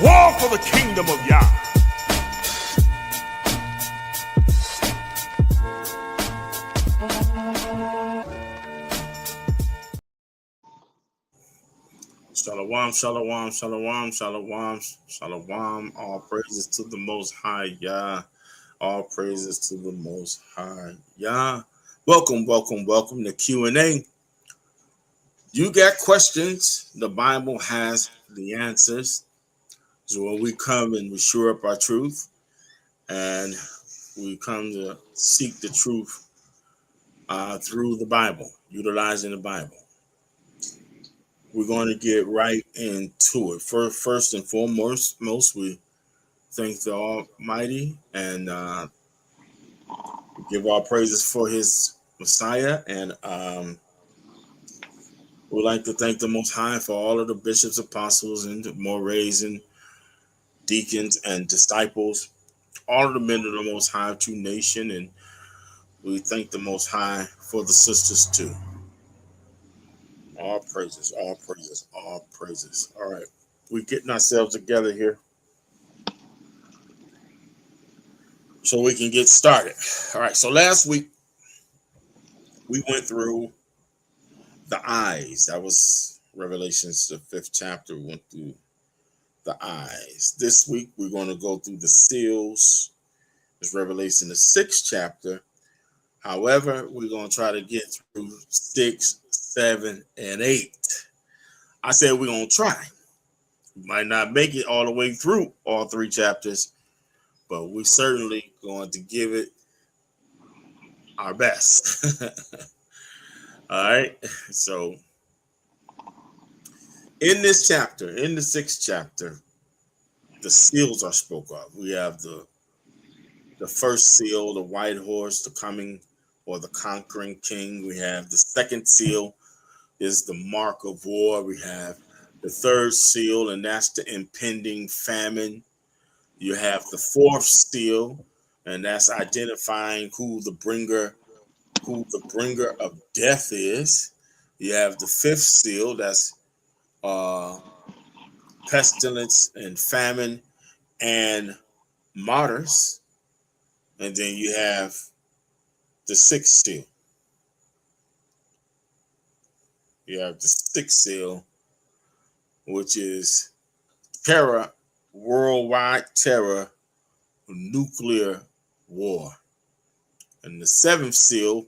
War for the kingdom of Yah. Shalom, shalom, shalom, shalom, shalom. All praises to the Most High Yah. All praises to the Most High Yah. Welcome to Q&A. You got questions, the Bible has the answers. So when we come and we shore up our truth, and we come to seek the truth through the Bible, utilizing the Bible. We're going to get right into it. First and foremost, we thank the Almighty and give our praises for His Messiah. And we'd like to thank the Most High for all of the bishops, apostles, and mores, and deacons and disciples, all of the men of the Most High, true nation. And we thank the Most High for the sisters too. All praises, all praises, all praises. All right, we're getting ourselves together here so we can get started. All right, so last week we went through the eyes. That was Revelations, the 5th chapter. We went through the eyes. This week we're going to go through the seals. It's Revelation, the 6th chapter. However, we're going to try to get through 6, 7, and 8. I said we're going to try. We might not make it all the way through all 3 chapters, but we're certainly going to give it our best. All right. So in this chapter, in the 6th chapter, the seals are spoke of. We have the first seal, the Whitehorse, the coming or the conquering king. We have the 2nd seal is the mark of war. We have the 3rd seal, and that's the impending famine. You have the 4th seal, and that's identifying who the bringer of death is. You have the 5th seal, that's pestilence and famine and martyrs. And then you have the 6th seal. You have the 6th seal, which is terror, worldwide terror, nuclear war. And the 7th seal,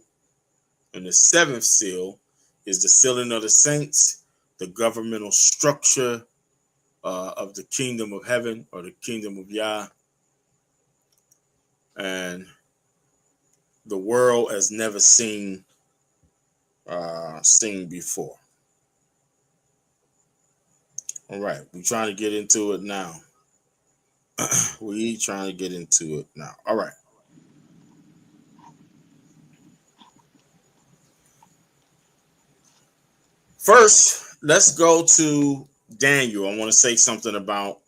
is the sealing of the saints, the governmental structure of the kingdom of heaven or the kingdom of Yah. And the world has never seen before. All right, we're trying to get into it now. All right. First, let's go to Daniel. I want to say something about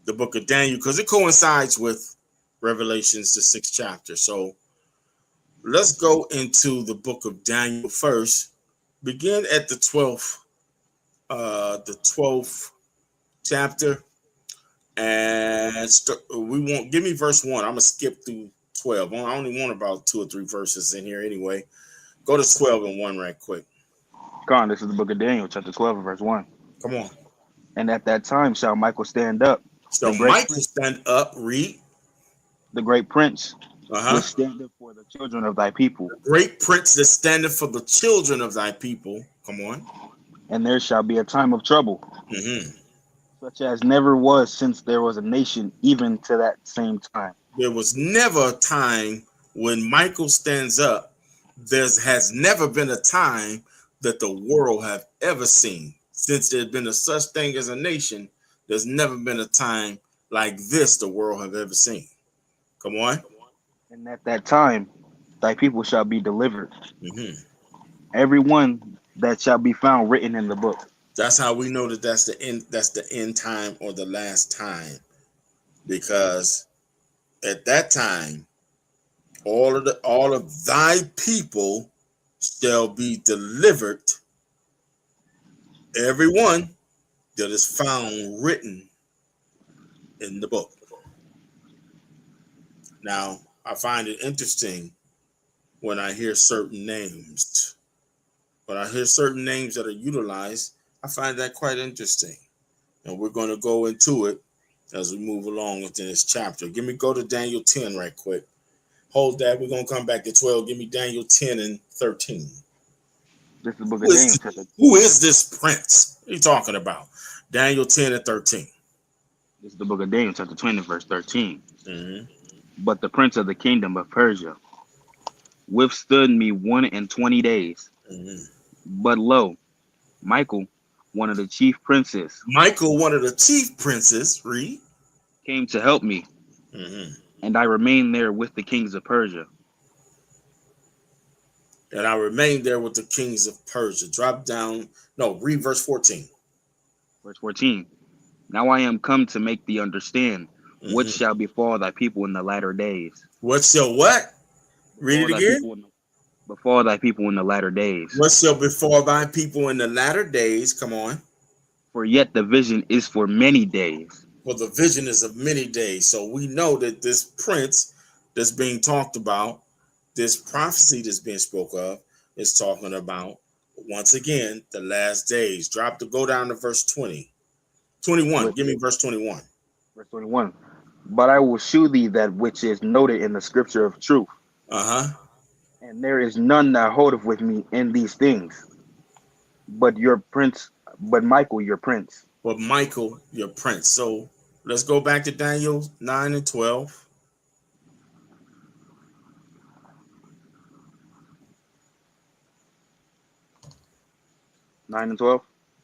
the book of Daniel because it coincides with Revelations, the 6th chapter. So let's go into the book of Daniel first. Begin at the 12th chapter, and we won't give me verse 1. I'm gonna skip through 12. I only want about 2 or 3 verses in here anyway. Go to 12 and 1 right quick. Go on, this is the book of Daniel, chapter 12, verse 1. Come on. And at that time shall Michael stand up. So Michael stand up, read. The great prince which standeth for the children of thy people. The great prince that standeth for the children of thy people. Come on. And there shall be a time of trouble, such as never was since there was a nation, even to that same time. There was never a time when Michael stands up. There has never been a time that the world have ever seen. Since there's been a such thing as a nation, there's never been a time like this the world have ever seen. Come on. And at that time, thy people shall be delivered. Every one that shall be found written in the book. That's how we know that that's the end time or the last time. Because at that time, all of thy people shall be delivered. Everyone that is found written in the book. Now, I find it interesting when I hear certain names. When I hear certain names that are utilized, I find that quite interesting. And we're going to go into it as we move along within this chapter. Go to Daniel 10 right quick. Hold that. We're going to come back to 12. Give me Daniel 10 and 13. This is the book of Daniel, chapter. Who is this prince? What are you talking about? Daniel 10 and 13. This is the book of Daniel, chapter 20, verse 13. Mm-hmm. But the prince of the kingdom of Persia withstood me 120 days. Mm-hmm. But lo, Michael, one of the chief princes, Read. came to help me, Mm-hmm. and I remained there with the kings of Persia. And I remained there with the kings of Persia. Drop down. No, read verse 14. Verse 14. Now I am come to make thee understand what shall befall thy people in the latter days. What shall what? Read it again. Befall thy people in the latter days. What shall befall thy people in the latter days? Come on. For yet the vision is for many days. For the vision is of many days. So we know that this prince that's being talked about, this prophecy that's being spoke of, is talking about, once again, the last days. Go down to verse 20. 21. Give me verse 21. Verse 21. But I will shew thee that which is noted in the scripture of truth. And there is none that holdeth with me in these things, but Michael your prince. But Michael your prince. So let's go back to Daniel 9 and 12.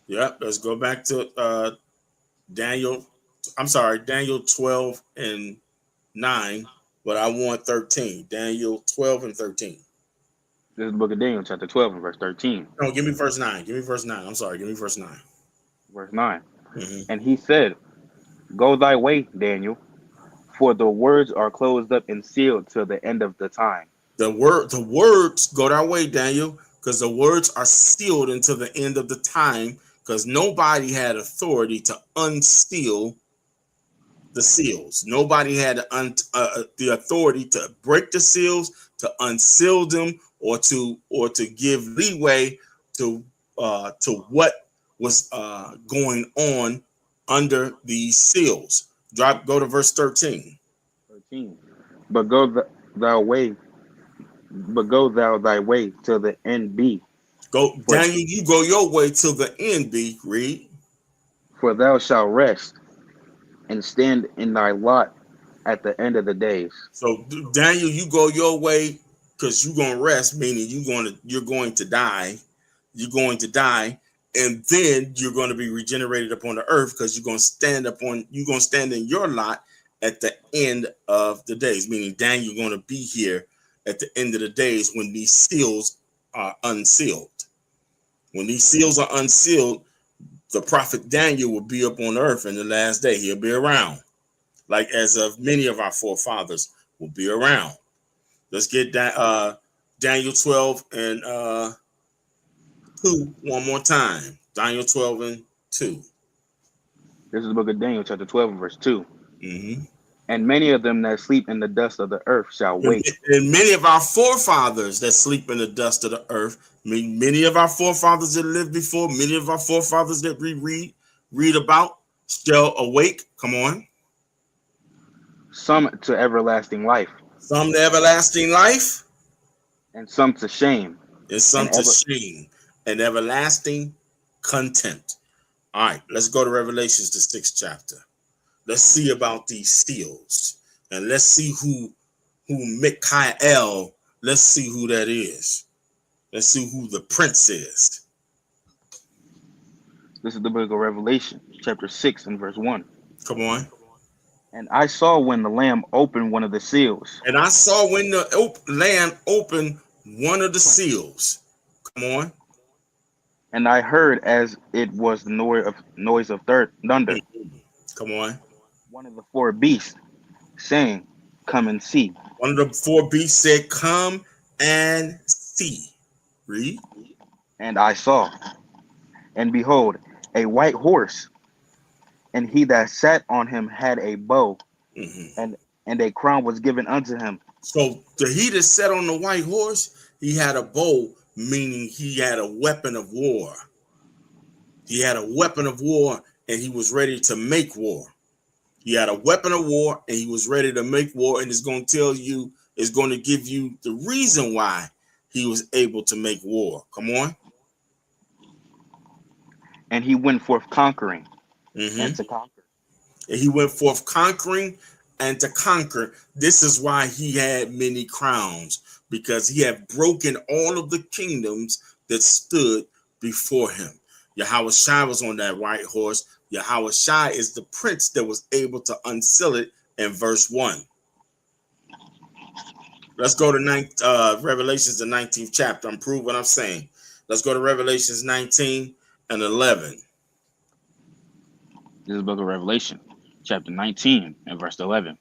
Yep, let's go back to Daniel 12 and 9, but I want 13. Daniel 12 and 13. This is the book of Daniel, chapter 12 and verse 13. No, give me verse 9. I'm sorry, give me verse 9. Verse 9. Mm-hmm. And he said, Go thy way, Daniel, for the words are closed up and sealed till the end of the time. The words go thy way, Daniel, because the words are sealed until the end of the time, because nobody had authority to unseal the seals. Nobody had the authority to break the seals, to unseal them, or to give leeway to what was going on under these seals. Go to verse 13. 13. But go thou thy way till the end be. Go, Daniel, you go your way till the end be. Read. For thou shalt rest and stand in thy lot at the end of the days. So Daniel, you go your way because you're gonna rest, meaning you're going to die. You're going to die, and then you're going to be regenerated upon the earth because you're going to stand in your lot at the end of the days. Meaning, Daniel, you're going to be here at the end of the days when these seals are unsealed. When these seals are unsealed, the prophet Daniel will be up on earth in the last day. He'll be around, like as of many of our forefathers will be around. Let's get that Daniel 12 and 2 one more time. Daniel 12 and 2. This is the book of Daniel, chapter 12 and verse 2. Mm-hmm. And many of them that sleep in the dust of the earth shall wake. And many of our forefathers that sleep in the dust of the earth, many of our forefathers that lived before, many of our forefathers that we read about shall awake. Come on. Some to everlasting life. Some to everlasting life. And some to shame. And some to shame and everlasting contempt. All right, let's go to Revelations, the 6th chapter. Let's see about these seals. And let's see who Michael, let's see who that is. Let's see who the prince is. This is the book of Revelation, chapter 6 and verse 1. Come on. And I saw when the Lamb opened one of the seals. And I saw when the Lamb opened one of the seals. Come on. And I heard as it was the noise of thunder. Come on. One of the four beasts saying, Come and see. One of the four beasts said, Come and see. Read. And I saw, and behold, a white horse, And he that sat on him had a bow, Mm-hmm. and a crown was given unto him. So the he that sat on the white horse, he had a bow, meaning he had a weapon of war. He had a weapon of war, and he was ready to make war. He had a weapon of war, and he was ready to make war. And it's going to tell you, it's going to give you the reason why he was able to make war. Come on. And he went forth conquering and Mm-hmm. to conquer. And he went forth conquering and to conquer. This is why he had many crowns, because he had broken all of the kingdoms that stood before him. Yahweh Shai was on that white horse. Yahweh Shai is the prince that was able to unseal it in verse 1. Let's go to Revelations, the 19th chapter. I'm proving what I'm saying. Let's go to Revelations 19 and 11. This is the book of Revelation, chapter 19 and verse 11.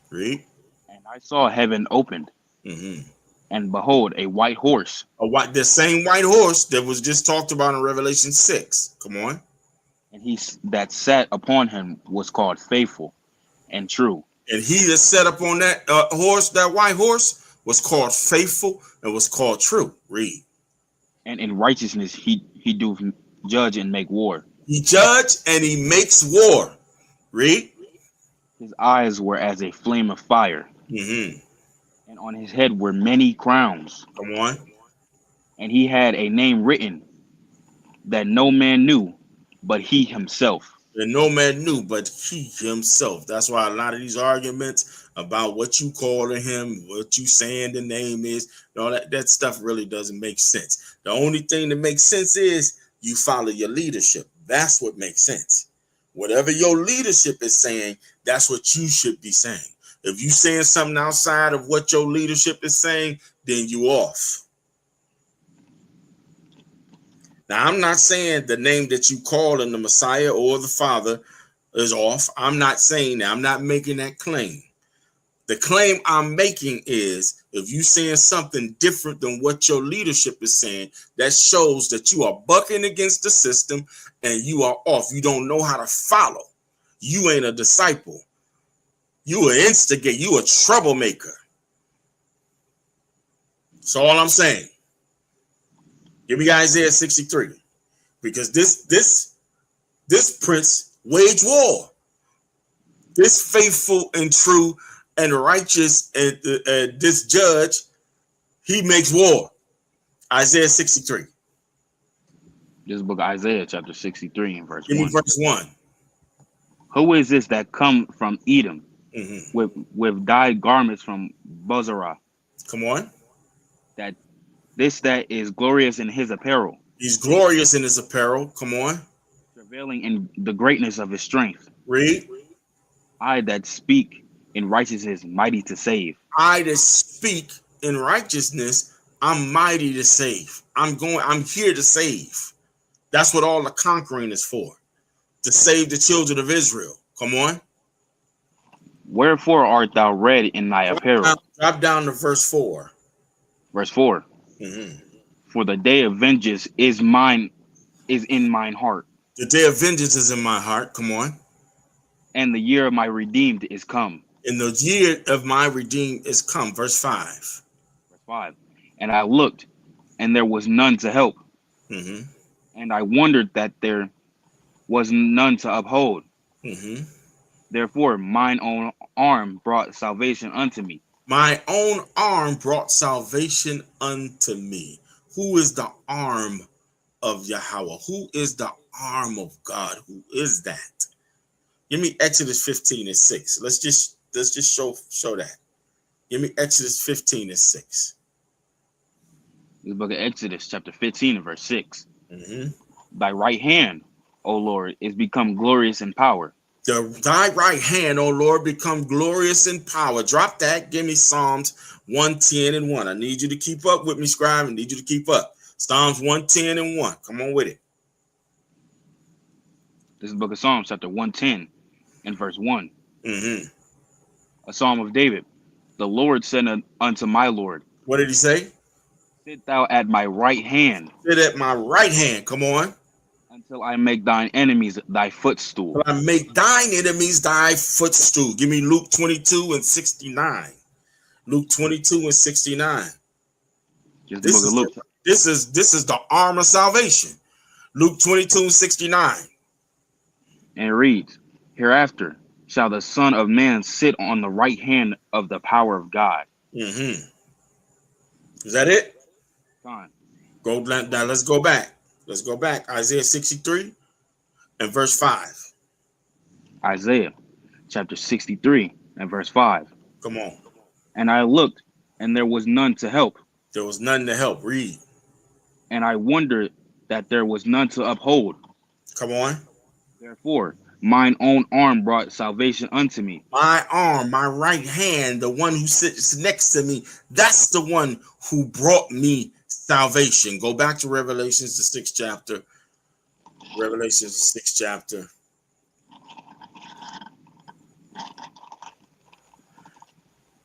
Read. And I saw heaven opened, and behold, a white horse. The same white horse that was just talked about in Revelation 6. Come on. And he that sat upon him was called Faithful and True. And he that sat upon that horse, that white horse, was called Faithful and was called True. Read. And in righteousness he do judge and make war. He judge and he makes war. Read. His eyes were as a flame of fire, and on his head were many crowns. Come on. And he had a name written that no man knew but he himself. And no man knew but he himself. That's why a lot of these arguments about what you calling him, what you saying the name is, all that stuff really doesn't make sense. The only thing that makes sense is you follow your leadership. That's what makes sense. Whatever your leadership is saying, that's what you should be saying. If you saying something outside of what your leadership is saying, then you off. Now, I'm not saying the name that you call in the Messiah or the Father is off. I'm not saying that. I'm not making that claim. The claim I'm making is if you saying something different than what your leadership is saying, that shows that you are bucking against the system and you are off. You don't know how to follow. You ain't a disciple. You an instigator. You a troublemaker. That's all I'm saying. Give me Isaiah 63. Because this prince waged war. This faithful and true and righteous and this judge, he makes war. Isaiah 63. This book of Isaiah, chapter 63 and verse 1. Give me verse 1. Who is this that come from Edom with dyed garments from Bozrah? Come on. That is glorious in his apparel. He's glorious in his apparel. Come on. Travailing in the greatness of his strength. Read. I that speak in righteousness, mighty to save. I that speak in righteousness, I'm mighty to save. I'm here to save. That's what all the conquering is for. To save the children of Israel. Come on. Wherefore art thou red in thy apparel? Drop down to verse 4. Verse 4. For the day of vengeance is in mine heart. The day of vengeance is in my heart. Come on. And the year of my redeemed is come. And the year of my redeemed is come. Verse 5. Verse 5. And I looked, and there was none to help. And I wondered that there was none to uphold. Therefore, mine own arm brought salvation unto me. My own arm brought salvation unto me. Who is the arm of Yahweh? Who is the arm of God? Who is that? Give me Exodus 15 and 6. Let's just show that. Give me Exodus 15 and 6. The book of Exodus, chapter 15 and verse 6. Thy right hand, O Lord, is become glorious in power. Thy right hand, O Lord, become glorious in power. Drop that. Give me Psalms 110 and 1. I need you to keep up with me, scribe. I need you to keep up. Psalms 110 and 1. Come on with it. This is the book of Psalms, chapter 110 and verse 1. A psalm of David. The Lord said unto my Lord. What did he say? Sit thou at my right hand. Sit at my right hand. Come on. until I make thine enemies thy footstool. Till I make thine enemies thy footstool. Give me Luke 22 and 69. Luke 22 and 69. Just the This book of is Luke. this is the arm of salvation. Luke 22 and 69. And it reads, hereafter shall the Son of Man sit on the right hand of the power of God. Mm-hmm. Is that it? Fine. Go now. Let's go back. Let's go back. Isaiah 63 and verse 5. Isaiah chapter 63 and verse 5. Come on. And I looked, and there was none to help. There was none to help. Read. And I wondered that there was none to uphold. Come on. Therefore, mine own arm brought salvation unto me. My arm, my right hand, the one who sits next to me, that's the one who brought me salvation. Go back to Revelations, the 6th chapter. Revelations, the 6th chapter.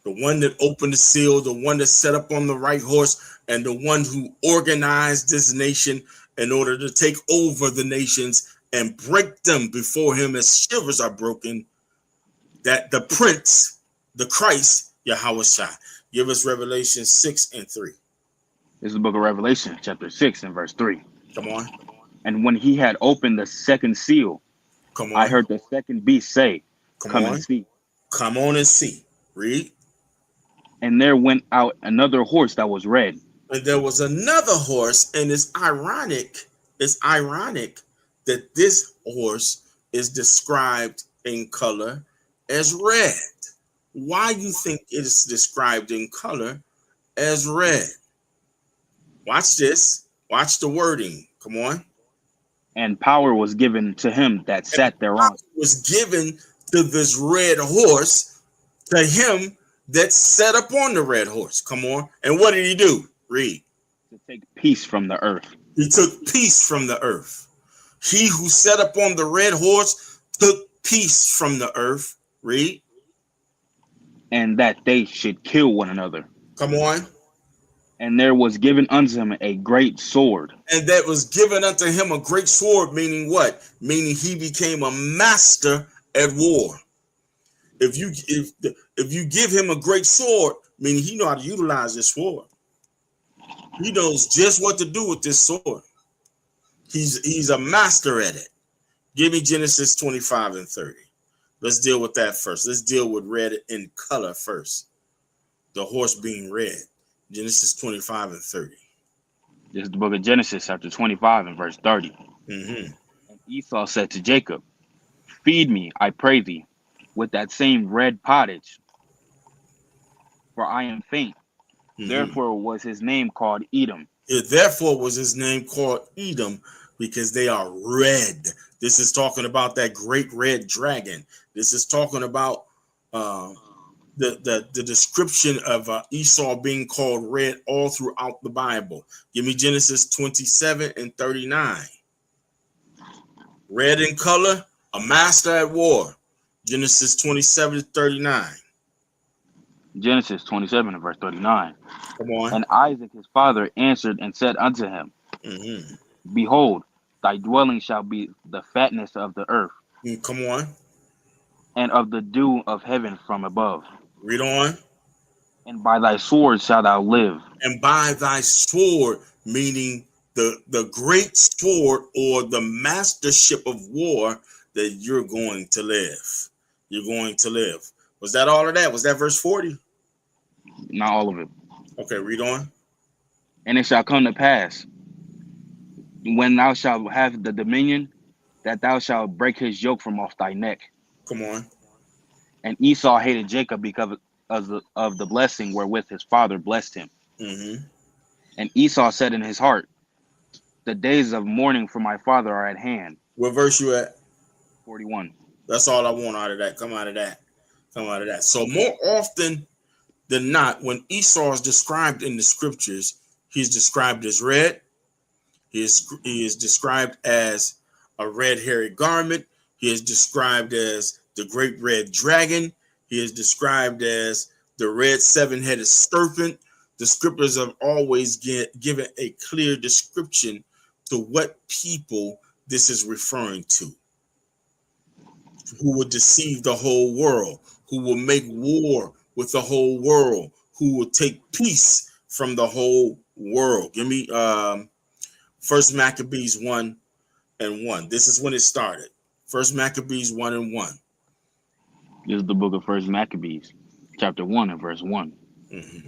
The one that opened the seal, the one that set up on the right horse, and the one who organized this nation in order to take over the nations and break them before him as shivers are broken. That the Prince, the Christ, Yahweh Shai. Give us Revelation 6 and 3. This is the book of Revelation, chapter 6 and verse 3. Come on. And when he had opened the second seal, Come on. I heard the second beast say, Come on. and see. Come on and see. Read. And there went out another horse that was red. And there was another horse, and it's ironic that this horse is described in color as red. Why you think it is described in color as red? Watch this. Watch the wording. Come on. And power was given to him that sat thereon. Was given to this red horse, to him that sat upon the red horse. Come on. And what did he do? Read. To take peace from the earth. He took peace from the earth. He who sat upon the red horse took peace from the earth. Read. And that they should kill one another. Come on. And there was given unto him a great sword. And that was given unto him a great sword, meaning what? Meaning he became a master at war. If you give him a great sword, meaning he know how to utilize this sword. He knows just what to do with this sword. He's a master at it. Give me Genesis 25 and 30. Let's deal with that first. Let's deal with red in color first. The horse being red. Genesis 25 and 30. This is the book of Genesis, chapter 25 and verse 30. Mm-hmm. And Esau said to Jacob, Feed me, I pray thee, with that same red pottage, for I am faint. Mm-hmm. Therefore was his name called Edom. Therefore was his name called Edom, because they are red. This is talking about that great red dragon. This is talking about the description of Esau being called red all throughout the Bible. Give me Genesis 27 and 39. Red in color, a master at war. Genesis 27 to 39. Genesis 27 and verse 39. Come on. And Isaac his father answered and said unto him, mm-hmm. Behold, thy dwelling shall be the fatness of the earth. Come on. And of the dew of heaven from above. Read on. And by thy sword shalt thou live. And by thy sword, meaning the great sword or the mastership of war, that you're going to live. You're going to live. Was that all of that? Was that verse 40? Not all of it. Okay, read on. And it shall come to pass, when thou shalt have the dominion, that thou shalt break his yoke from off thy neck. Come on. And Esau hated Jacob because of the blessing wherewith his father blessed him. Mm-hmm. And Esau said in his heart, The days of mourning for my father are at hand. What verse you at? 41. That's all I want out of that. Come out of that. Come out of that. So more often than not, when Esau is described in the scriptures, he's described as red. He is described as a red hairy garment. He is described as the great red dragon. He is described as the red seven-headed serpent. The scriptures have always given a clear description to what people this is referring to? Who will deceive the whole world, who will make war with the whole world, who will take peace from the whole world. Give me First Maccabees 1:1. This is when it started. First Maccabees 1:1. This is the book of First Maccabees, chapter 1 and verse 1. Mm-hmm.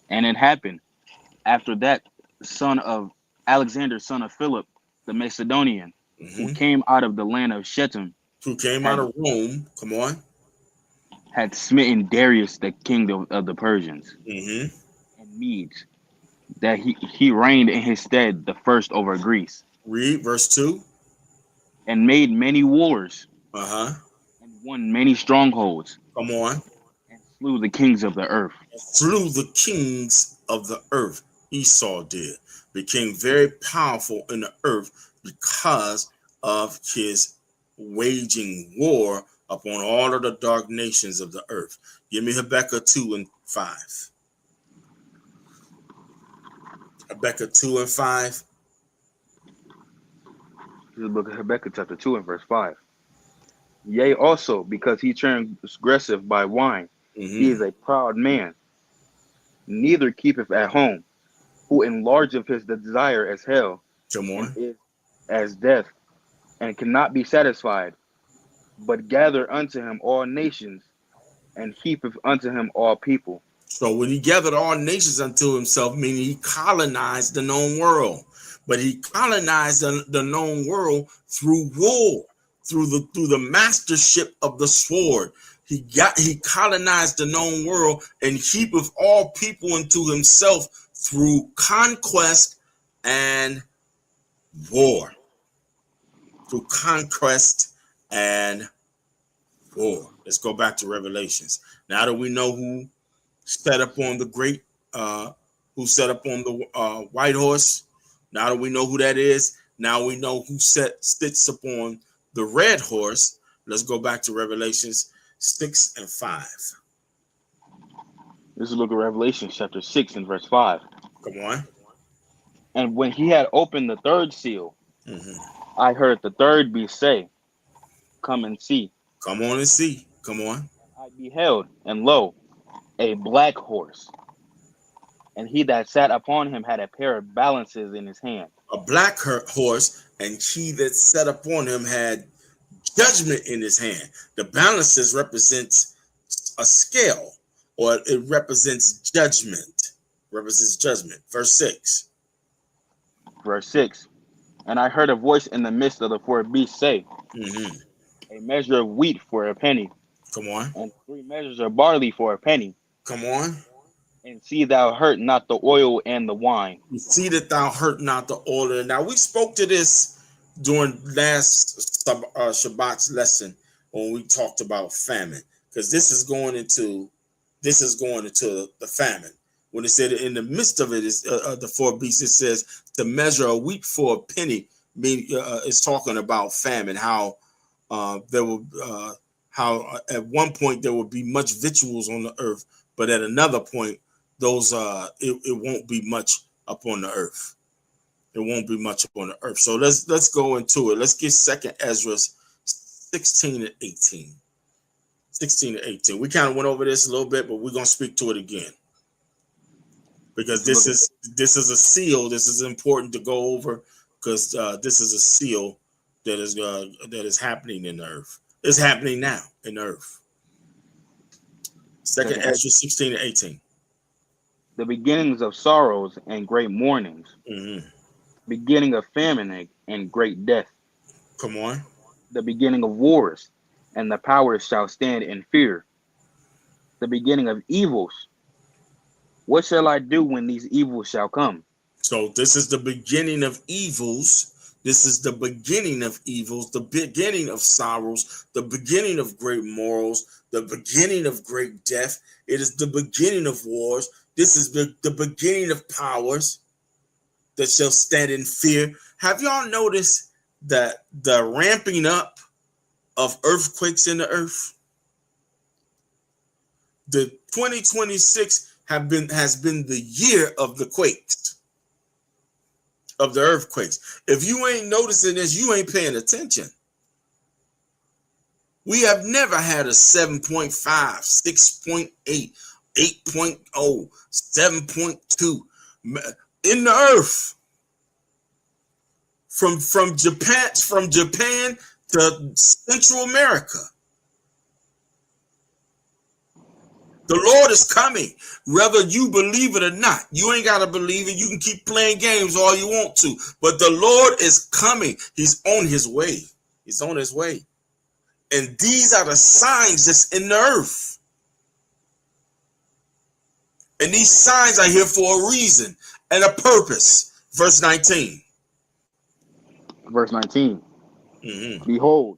And it happened after that, son of Alexander, son of Philip, the Macedonian, who came out of the land of Shittim, who came out of Rome, come on, had smitten Darius, the king of the Persians and Medes, that he reigned in his stead the first over Greece. Read verse 2. And made many wars, and won many strongholds. Come on. And slew the kings of the earth. Slew the kings of the earth. Esau did. Became very powerful in the earth because of his waging war upon all of the dark nations of the earth. Give me Habakkuk 2:5. Habakkuk 2:5. This is the book of Habakkuk chapter 2 and verse 5. Yea, also, because he transgressive by wine, he is a proud man, neither keepeth at home, who enlargeth his desire as hell, and is as death, and cannot be satisfied, but gather unto him all nations, and heapeth unto him all people. So when he gathered all nations unto himself, meaning he colonized the known world. But he colonized the known world through war, through the mastership of the sword. He colonized the known world and heapeth all people into himself through conquest and war. Through conquest and war. Let's go back to Revelations. Now that we know who set up on the great, who set up on the white horse. Now that we know who that is, now we know who sits upon the red horse. Let's go back to Revelations 6 and 5. This is the book of Revelation, chapter 6 and verse 5. Come on. And when he had opened the third seal, I heard the third beast say, Come and see. Come on and see. Come on. I beheld, and lo, a black horse, and he that sat upon him had a pair of balances in his hand. A black horse, and he that sat upon him had judgment in his hand. The balances represents a scale, or it represents judgment. Represents judgment. Verse 6. Verse 6. And I heard a voice in the midst of the four beasts say, A measure of wheat for a penny. Come on. And 3 measures of barley for a penny. Come on. And see thou hurt not the oil and the wine. See that thou hurt not the oil. Now we spoke to this during last Shabbat's lesson when we talked about famine, because this is going into the famine. When it said in the midst of it is the four beasts, it says to measure a wheat for a penny. It's talking about famine. How there will how at one point there will be much victuals on the earth, but at another point those it won't be much upon the earth. It won't be much upon the earth. So let's go into it. Let's get 2 Ezra 16 and 18. 16 and 18. We kind of went over this a little bit, but we're gonna speak to it again. Because this is a seal. This is important to go over because this is a seal that is happening in the earth. It's happening now in the earth. 2 Ezra 16 and 18. The beginnings of sorrows and great mournings. Beginning of famine and great death. Come on. The beginning of wars, and the powers shall stand in fear. The beginning of evils. What shall I do when these evils shall come? So this is the beginning of evils. This is the beginning of evils, the beginning of sorrows, the beginning of great morals, the beginning of great death. It is the beginning of wars. This is the beginning of powers that shall stand in fear. Have y'all noticed that the ramping up of earthquakes in the earth? The 2026 has been the year of the quakes. of the earthquakes. If you ain't noticing this, you ain't paying attention. We have never had a 7.5, 6.8, 8.0, 7.2 in the earth. From Japan to Central America. The Lord is coming, whether you believe it or not. You ain't got to believe it. You can keep playing games all you want to. But the Lord is coming. He's on his way. He's on his way. And these are the signs that's in the earth. And these signs are here for a reason and a purpose. Verse 19. Verse 19. Behold,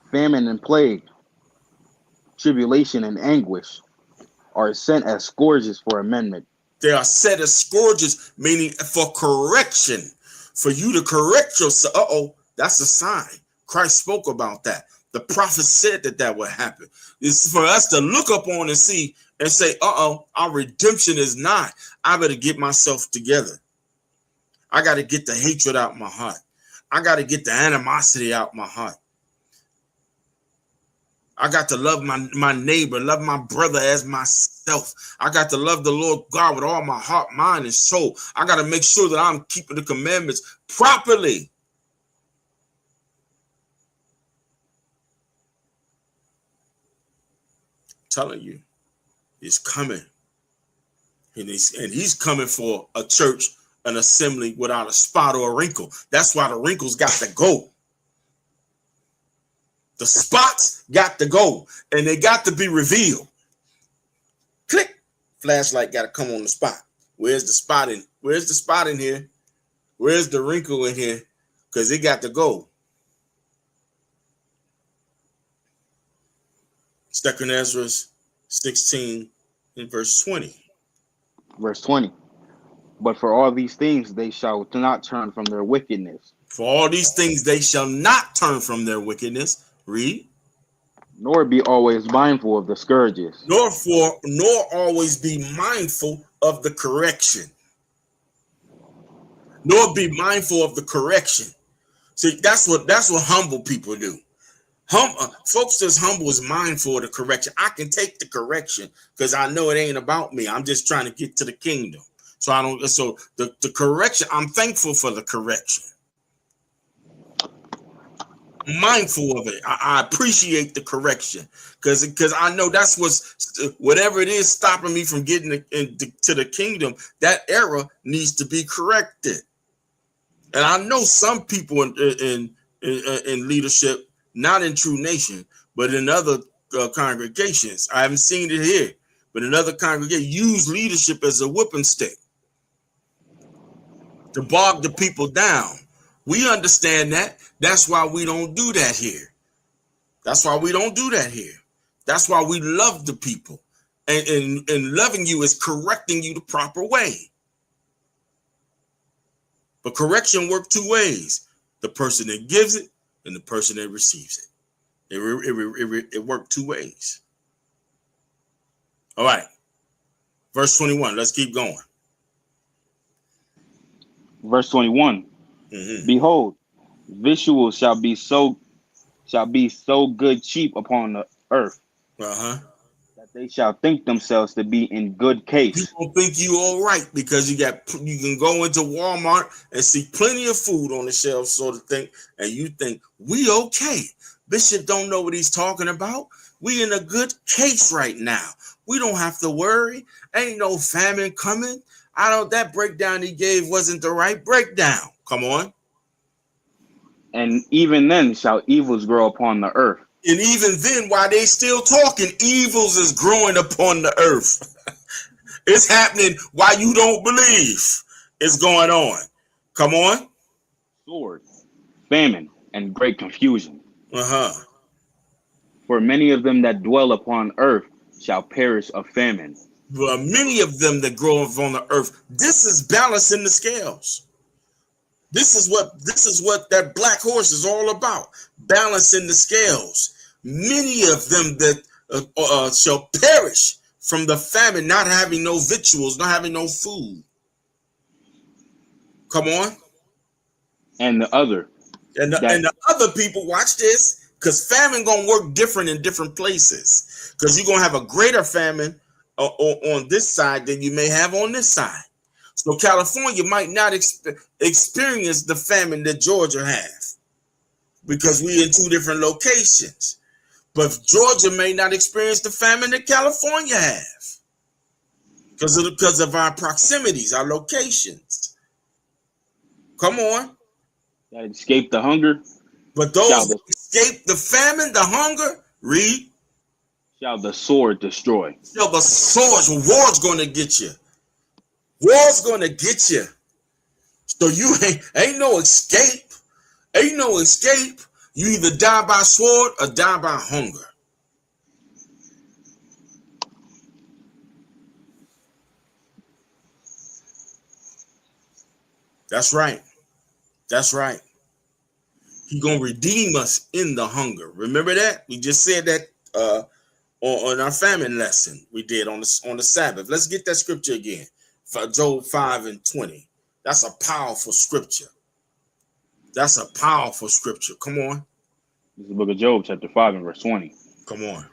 famine and plague, tribulation and anguish are sent as scourges for amendment. They are set as scourges, meaning for correction, for you to correct yourself. That's a sign. Christ spoke about that. The prophet said that would happen. It's for us to look up on and see and say, our redemption is nigh. I better get myself together. I got to get the hatred out my heart. I got to get the animosity out my heart. I got to love my neighbor, love my brother as myself. I got to love the Lord God with all my heart, mind, and soul. I got to make sure that I'm keeping the commandments properly. I'm telling you, he's coming. And he's coming for a church, an assembly without a spot or a wrinkle. That's why the wrinkles got to go. The spots got to go, and they got to be revealed. Click. Flashlight got to come on the spot. Where's the spot in? Where's the spot in here? Where's the wrinkle in here? Because it got to go. 2 Ezra 16 and verse 20. Verse 20. But for all these things they shall not turn from their wickedness. For all these things they shall not turn from their wickedness. Read. Nor be always mindful of the scourges. Nor always be mindful of the correction. Nor be mindful of the correction. See, that's what humble people do. Folks that's humble is mindful of the correction. I can take the correction because I know it ain't about me. I'm just trying to get to the kingdom. So the correction, I'm thankful for the correction. Mindful of it. I appreciate the correction because I know that's whatever it is stopping me from getting to the kingdom. That error needs to be corrected. And I know some people in leadership, not in True Nation, but in other congregations. I haven't seen it here, but in other congregations, use leadership as a whipping stick to bog the people down. We understand that. That's why we don't do that here. That's why we don't do that here. That's why we love the people. And loving you is correcting you the proper way. But correction works two ways. The person that gives it and the person that receives it. It worked two ways. All right. Verse 21. Let's keep going. Verse 21. Behold, victuals shall be so good cheap upon the earth, that they shall think themselves to be in good case. People think you all right because you can go into Walmart and see plenty of food on the shelves, sort of thing, and you think we okay. Bishop don't know what he's talking about. We in a good case right now. We don't have to worry. Ain't no famine coming. That breakdown he gave wasn't the right breakdown. Come on. And even then shall evils grow upon the earth. And even then, while they still talking, evils is growing upon the earth. It's happening while you don't believe it's going on. Come on. Sword, famine, and great confusion. For many of them that dwell upon earth shall perish of famine. But many of them that grow up on the earth, this is balance in the scales. This is what that black horse is all about. Balance in the scales. Many of them that shall perish from the famine, not having no victuals, not having no food. Come on. And the other. And the other people, watch this, because famine going to work different in different places. Because you're going to have a greater famine on this side than you may have on this side. So California might not experience the famine that Georgia has because we're in two different locations. But Georgia may not experience the famine that California has because of our proximities, our locations. Come on. That escape the hunger. But those that escape the famine, the hunger, read. Shall the sword destroy. Shall the sword, war's going to get you. War's going to get you. So you ain't no escape. Ain't no escape. You either die by sword or die by hunger. That's right. That's right. He's going to redeem us in the hunger. Remember that? We just said that on our famine lesson we did on the Sabbath. Let's get that scripture again. Job 5:20. That's a powerful scripture. That's a powerful scripture. Come on. This is the book of Job, chapter 5 and verse 20. Come on.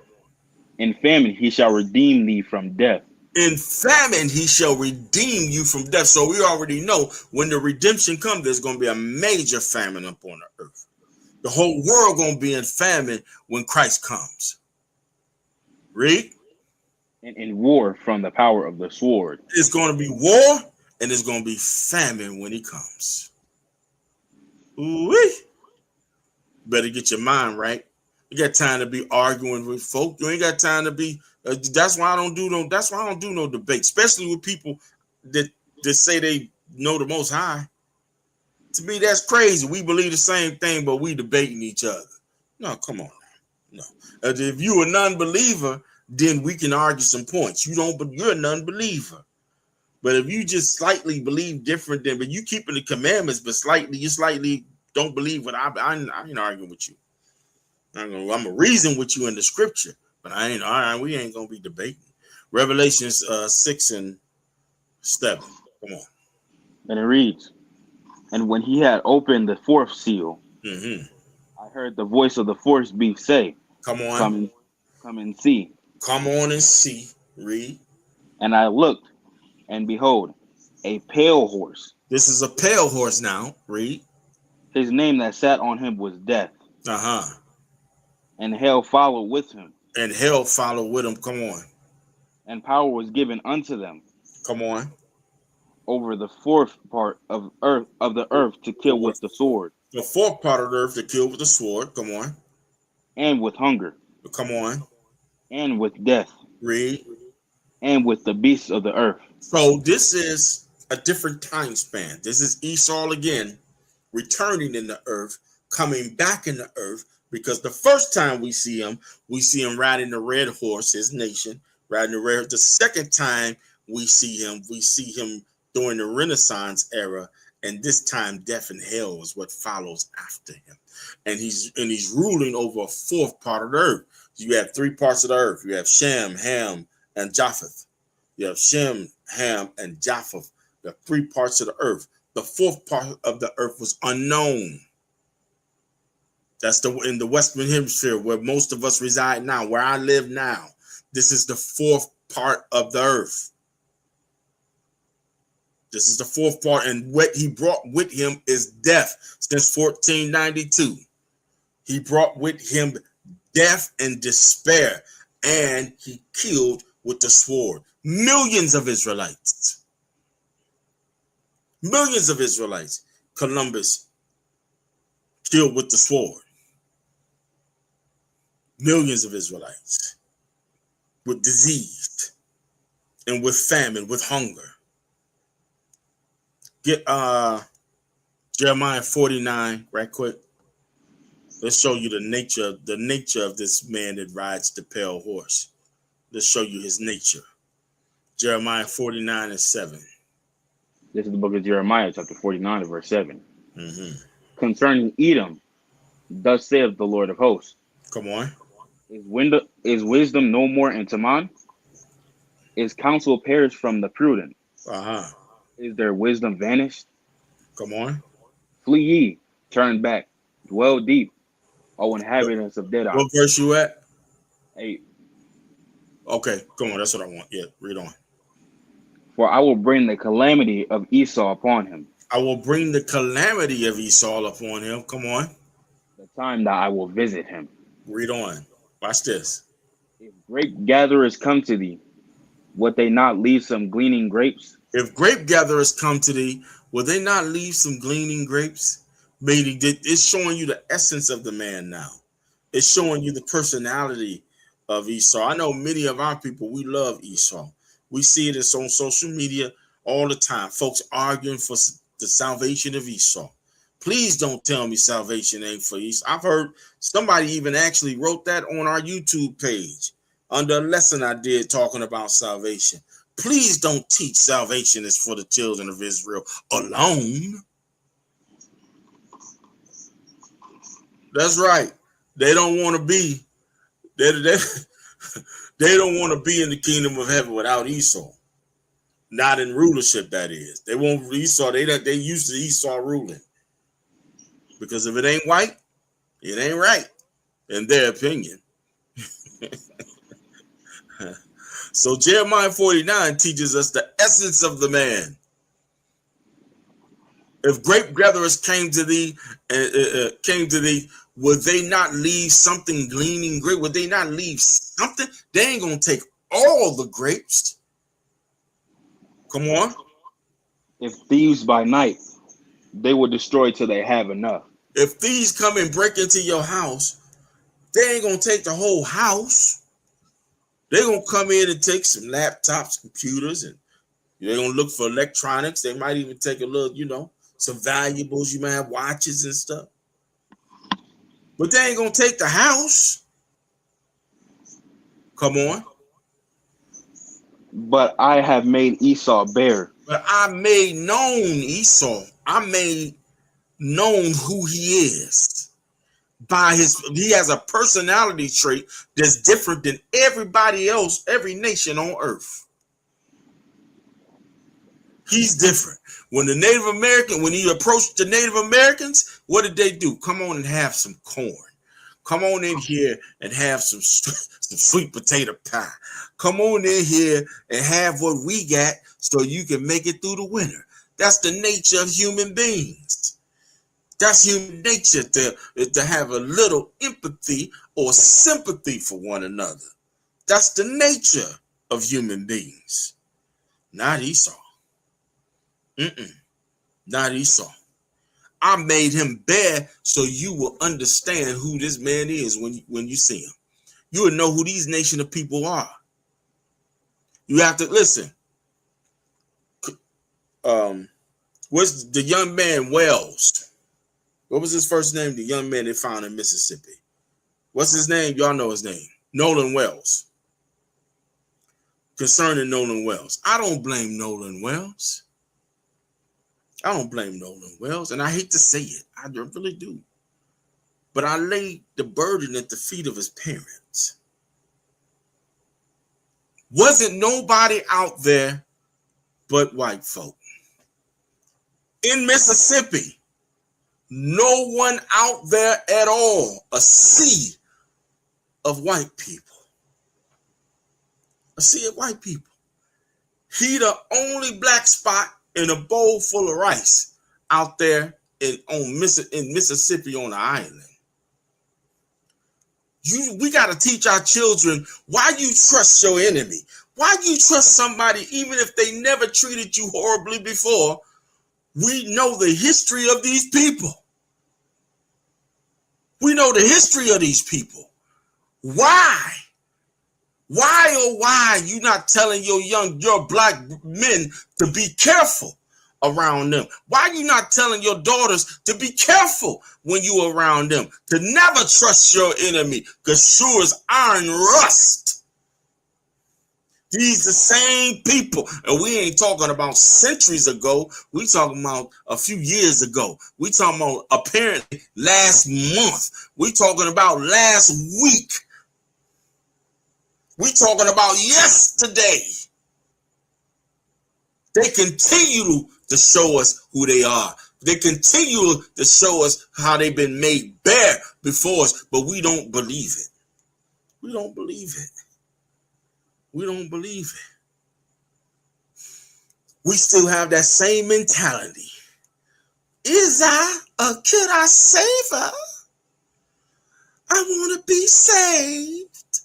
In famine he shall redeem thee from death. In famine he shall redeem you from death. So we already know when the redemption comes, there's going to be a major famine upon the earth. The whole world going to be in famine when Christ comes. Read. And in war from the power of the sword. It's going to be war and it's going to be famine when he comes. Ooh-wee. Better get your mind right. You got time to be arguing with folk. You ain't got time to be. That's why I don't do no debate, especially with people that say they know the Most High. To me, that's crazy. We believe the same thing, but we debating each other. No, come on. No. If you're a non-believer, then we can argue some points. You don't, but you're a non-believer. But if you just slightly believe different than, but you keeping the commandments, but you slightly don't believe what I ain't arguing with you. I'm gonna reason with you in the scripture, but we ain't gonna be debating. Revelations 6 and 7. Come on. And it reads, and when he had opened the fourth seal, I heard the voice of the fourth beast say, come on, come and see. Come on and see. Read. And I looked, and behold, a pale horse. This is a pale horse now. Read. His name that sat on him was Death. And hell followed with him. And hell followed with him. Come on. And power was given unto them. Come on. Over the fourth part of the earth to kill with the sword. The fourth part of the earth to kill with the sword. Come on. And with hunger. Come on. And with death. Read. And with the beasts of the earth. So this is a different time span. This is Esau again, returning in the earth, coming back in the earth, because the first time we see him riding the red horse, his nation, riding the red. The second time we see him during the Renaissance era, and this time death and hell is what follows after him. And he's ruling over a fourth part of the earth. You have three parts of the earth. You have Shem, Ham, and Japheth. You have Shem, Ham, and Japheth. The three parts of the earth. The fourth part of the earth was unknown. That's in the Western Hemisphere where most of us reside now, where I live now. This is the fourth part of the earth. This is the fourth part, and what he brought with him is death since 1492. He brought with him death and despair, and he killed with the sword millions of Israelites. Millions of Israelites. Columbus killed with the sword. Millions of Israelites with disease and with famine, with hunger. Get Jeremiah 49 right quick. Let's show you the nature of this man that rides the pale horse. Let's show you his nature. Jeremiah 49 and 7. This is the book of Jeremiah, chapter 49, verse 7. Concerning Edom, thus saith the Lord of hosts. Come on. Is wisdom no more in Teman? Is counsel perished from the prudent? Is their wisdom vanished? Come on. Flee ye, turn back, dwell deep, O inhabitants of Dedan. What verse you at? 8. Okay, come on. That's what I want. Yeah, read on. For I will bring the calamity of Esau upon him. I will bring the calamity of Esau upon him. Come on. The time that I will visit him. Read on. Watch this. If grape gatherers come to thee, would they not leave some gleaning grapes? If grape gatherers come to thee, will they not leave some gleaning grapes? Meaning, it's showing you the essence of the man now. It's showing you the personality of Esau. I know many of our people, we love Esau. We see it on social media all the time. Folks arguing for the salvation of Esau. Please don't tell me salvation ain't for Esau. I've heard somebody even actually wrote that on our YouTube page under a lesson I did talking about salvation. Please don't teach salvation is for the children of Israel alone. That's right. They don't want to be. They don't want to be in the kingdom of heaven without Esau. Not in rulership, that is. They won't Esau. They used to Esau ruling. Because if it ain't white, it ain't right, in their opinion. So Jeremiah 49 teaches us the essence of the man. If grape gatherers came to thee, would they not leave something gleaning grape? Would they not leave something? They ain't gonna take all the grapes. Come on. If thieves by night, they will destroy till they have enough. If thieves come and break into your house, they ain't gonna take the whole house. They're gonna come in and take some laptops, computers, and they're gonna look for electronics. They might even take a little, some valuables. You might have watches and stuff. But they ain't gonna take the house. Come on. But I have made Esau bare. But I made known Esau. I made known who he is. He has a personality trait that's different than everybody else, every nation on earth. He's different. When he approached the Native Americans, what did they do? Come on and have some corn. Come on in here and have some sweet potato pie. Come on in here and have what we got so you can make it through the winter. That's the nature of human beings. That's human nature to have a little empathy or sympathy for one another. That's the nature of human beings. Not Esau. Not Esau. I made him bare so you will understand who this man is when you see him. You will know who these nation of people are. You have to listen. What's the young man Wells? What was his first name? The young man they found in Mississippi. What's his name? Y'all know his name. Nolan Wells. Concerning Nolan Wells. I don't blame Nolan Wells. I don't blame Nolan Wells. And I hate to say it. I really do. But I laid the burden at the feet of his parents. Wasn't nobody out there but white folk. In Mississippi. No one out there at all. A sea of white people. A sea of white people. He the only black spot in a bowl full of rice out there in Mississippi on the island. We got to teach our children why you trust your enemy. Why you trust somebody even if they never treated you horribly before. We know the history of these people. We know the history of these people. Why? Why you not telling your black men to be careful around them? Why you not telling your daughters to be careful when you around them? To never trust your enemy, because sure as iron rust. These the same people, and we ain't talking about centuries ago. We talking about a few years ago. We talking about apparently last month. We talking about last week. We talking about yesterday. They continue to show us who they are. They continue to show us how they've been made bare before us, but we don't believe it. We don't believe it. We don't believe it. We still have that same mentality. Is I or could I save her? I want to be saved.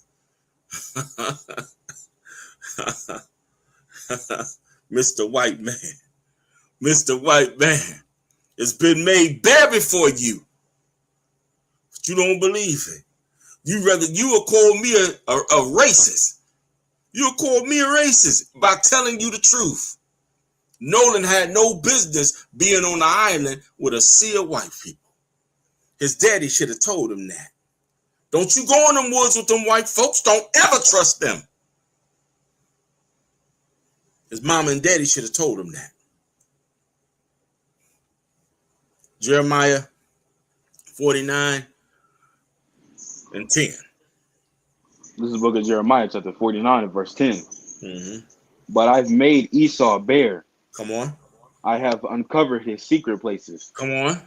Mr. White Man. Mr. White Man. It's been made bare before you. But you don't believe it. You will call me a racist. You'll call me a racist by telling you the truth. Nolan had no business being on the island with a sea of white people. His daddy should have told him that. Don't you go in them woods with them white folks. Don't ever trust them. His mama and daddy should have told him that. Jeremiah 49 and 10. This is the book of Jeremiah, chapter 49 and verse 10. Mm-hmm. But I've made Esau bare. Come on. I have uncovered his secret places. Come on.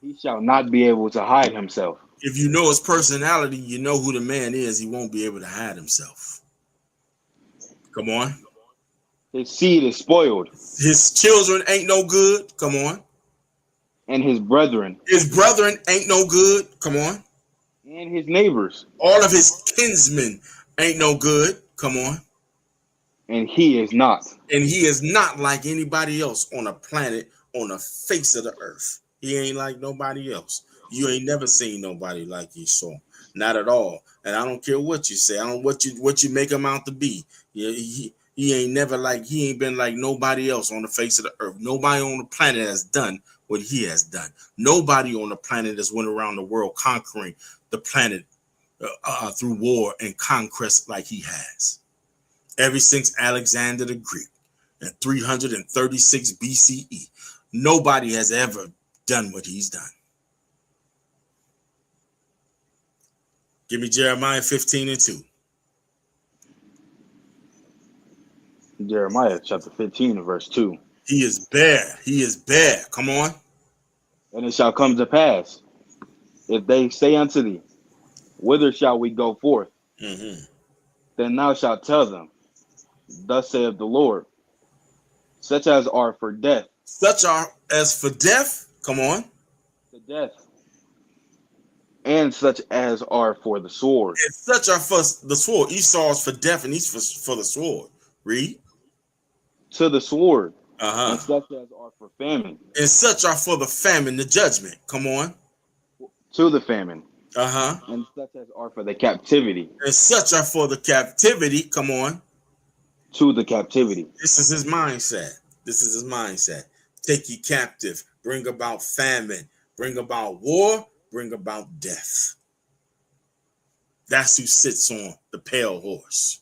He shall not be able to hide himself. If you know his personality, you know who the man is. He won't be able to hide himself. Come on. His seed is spoiled. His children ain't no good. Come on. And his brethren. His brethren ain't no good. Come on. And his neighbors. All of his kinsmen ain't no good. Come on. And he is not. And he is not like anybody else on a planet, on the face of the earth. He ain't like nobody else. You ain't never seen nobody like Esau. Not at all. And I don't care what you say. I don't what you make him out to be. He ain't been like nobody else on the face of the earth. Nobody on the planet has done what he has done. Nobody on the planet has went around the world conquering the planet through war and conquest like he has. Ever since Alexander the Greek in 336 BCE, nobody has ever done what he's done. Give me Jeremiah 15 and 2. Jeremiah chapter 15 and verse 2. He is bare. He is bare. Come on. And it shall come to pass, if they say unto thee, whither shall we go forth? Mm-hmm. Then thou shalt tell them, thus saith the Lord, such as are for death. Such are as for death. Come on. The death. And such as are for the sword. And such are for the sword. Esau's for death and he's for the sword. Read. To the sword. Uh-huh. And such as are for famine. And such are for the famine, the judgment. Come on. To the famine. Uh-huh. And such as are for the captivity. And such are for the captivity. Come on. To the captivity. This is his mindset. This is his mindset. Take you captive. Bring about famine. Bring about war. Bring about death. That's who sits on the pale horse.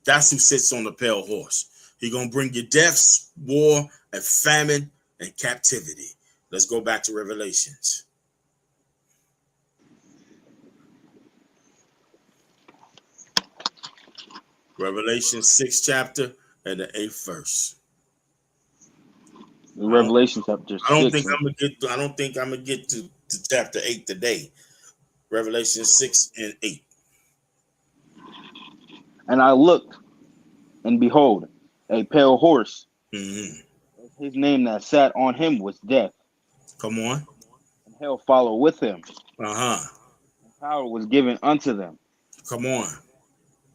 That's who sits on the pale horse. He's going to bring you deaths, war, and famine, and captivity. Let's go back to Revelations. Revelation 6th chapter and the 8th verse. Revelation chapter 6. I don't think I'm gonna get to chapter 8 today. Revelation 6 and 8. And I looked, and behold, a pale horse. Mm-hmm. His name that sat on him was Death. Come on. And hell followed with him. Uh-huh. And power was given unto them. Come on.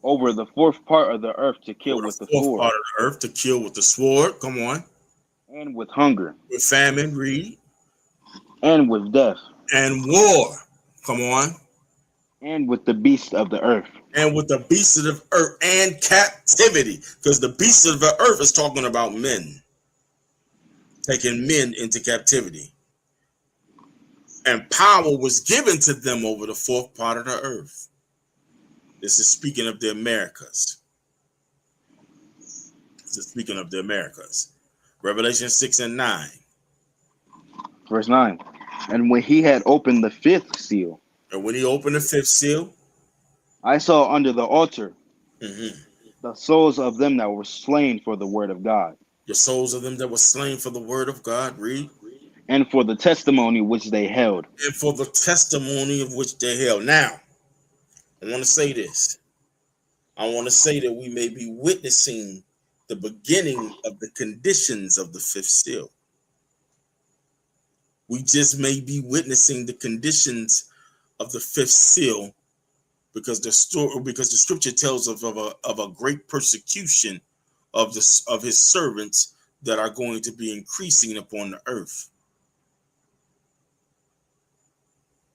Over the fourth part of the earth to kill with the sword. Part of the earth to kill with the sword. Come on. And with hunger. With famine, read. And with death. And war. Come on. And with the beasts of the earth. And with the beasts of the earth and captivity. Because the beasts of the earth is talking about men. Taking men into captivity. And power was given to them over the fourth part of the earth. This is speaking of the Americas. This is speaking of the Americas. Revelation 6 and 9. Verse 9. And when he had opened the fifth seal. And when he opened the fifth seal. I saw under the altar the souls of them that were slain for the word of God. The souls of them that were slain for the word of God. Read. And for the testimony which they held. And for the testimony of which they held. Now, I want to say this. I want to say that we may be witnessing the beginning of the conditions of the fifth seal. We just may be witnessing the conditions of the fifth seal because the scripture tells of a great persecution of his servants that are going to be increasing upon the earth.